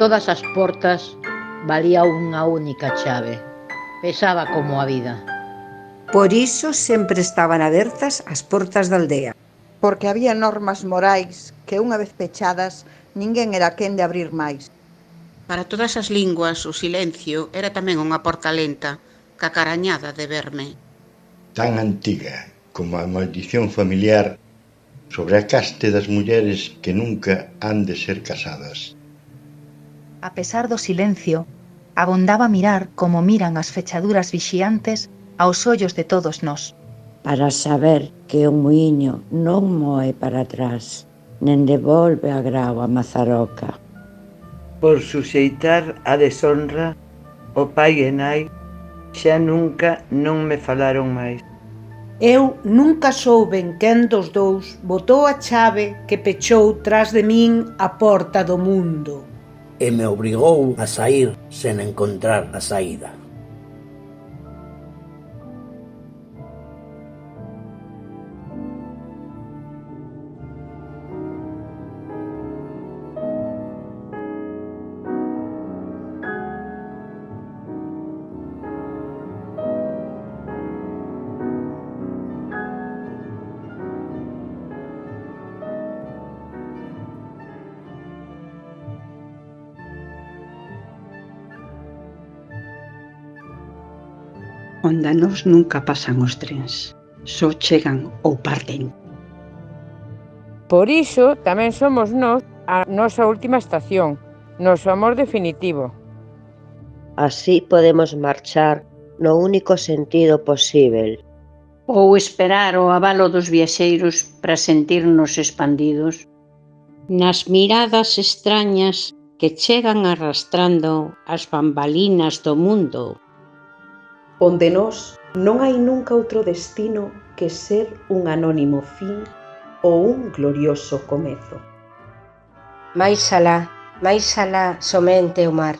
todas as portas valía unha única chave. Pesaba como a vida. Por iso sempre estaban abertas as portas da aldea. Porque había normas morais que unha vez pechadas ninguén era quen de abrir máis. Para todas as linguas o silencio era tamén unha porta lenta, cacarañada de verme. Tan antiga como a maldición familiar sobre a caste das mulleres que nunca han de ser casadas. A pesar do silencio, abondaba mirar como miran as fechaduras vixiantes aos ollos de todos nós. Para saber que o muiño non moe para atrás, nen devolve a grao a mazaroca. Por suxeitar a deshonra, o pai e nai xa nunca non me falaron máis. Eu nunca souben quen dos dous botou a chave que pechou tras de min a porta do mundo. E me obrigou a saír sen encontrar a saída. Onda nós nunca pasan os trens, só chegan ou parten. Por iso tamén somos nós a nosa última estación, noso amor definitivo. Así podemos marchar no único sentido posíbel. Ou esperar o avalo dos viaxeiros para sentirnos expandidos. Nas miradas extrañas que chegan arrastrando as bambalinas do mundo. Onde nós non hai nunca outro destino que ser un anónimo fin ou un glorioso comezo. Mais alá somente o mar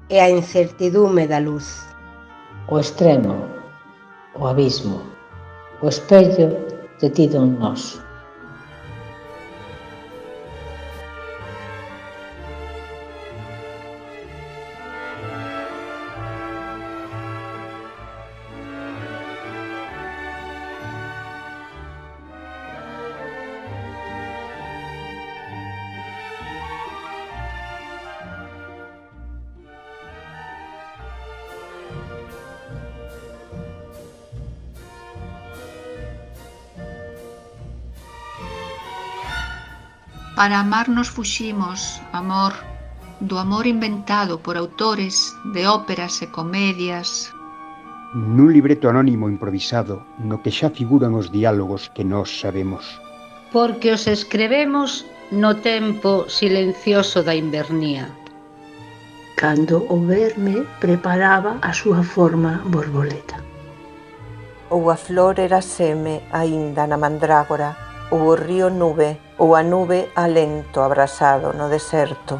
e a incertidume da luz. O extremo, o abismo, o espello detido en nós. Para amar nos fuximos, amor, do amor inventado por autores de óperas e comedias. Nun libreto anónimo improvisado no que xa figuran os diálogos que nós sabemos. Porque os escrevemos no tempo silencioso da invernía. Cando o verme preparaba a súa forma borboleta. Ou a flor era seme aínda na mandrágora, ou o río nube, ou a nube alento abrasado no deserto.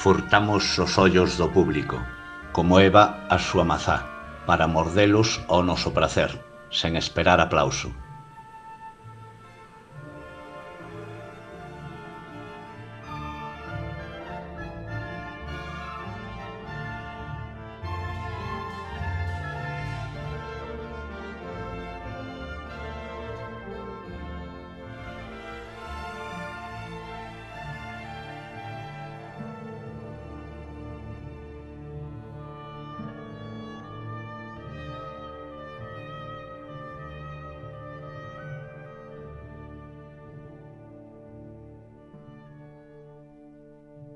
Furtamos os ollos do público, como Eva a súa mazá, para mordelos ao noso pracer, sen esperar aplauso.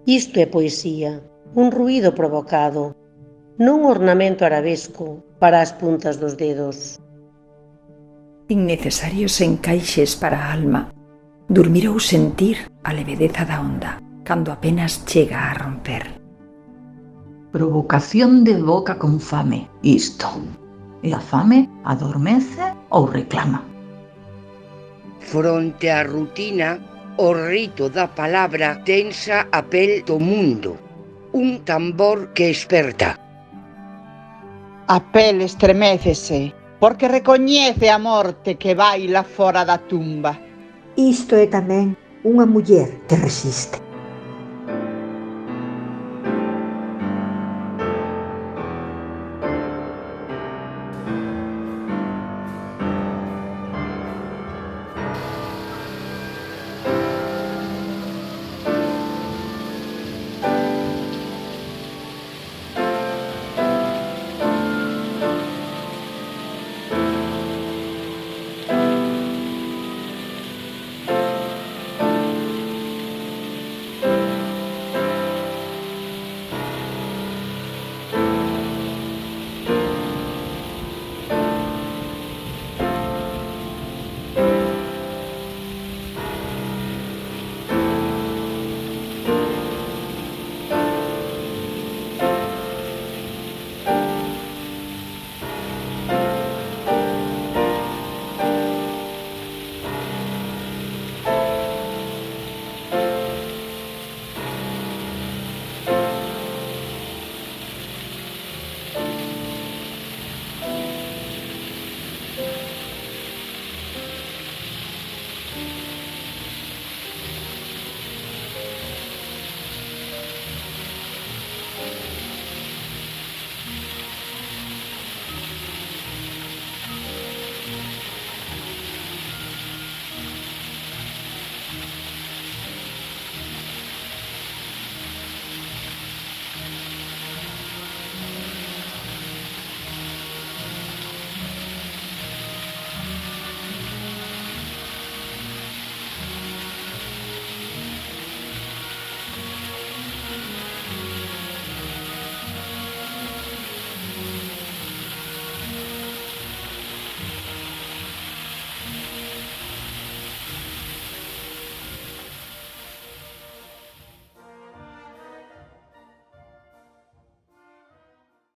Isto é poesía, un ruído provocado, non ornamento arabesco para as puntas dos dedos. Innecesarios encaixes para a alma, dormir ou sentir a levedeza da onda, cando apenas chega a romper. Provocación de boca con fame, isto. E a fame adormece ou reclama. Fronte á rutina, o rito da palabra tensa a pel do mundo, un tambor que esperta. A pel estremécese, porque recoñece a morte que baila fora da tumba. Isto é tamén unha muller que resiste.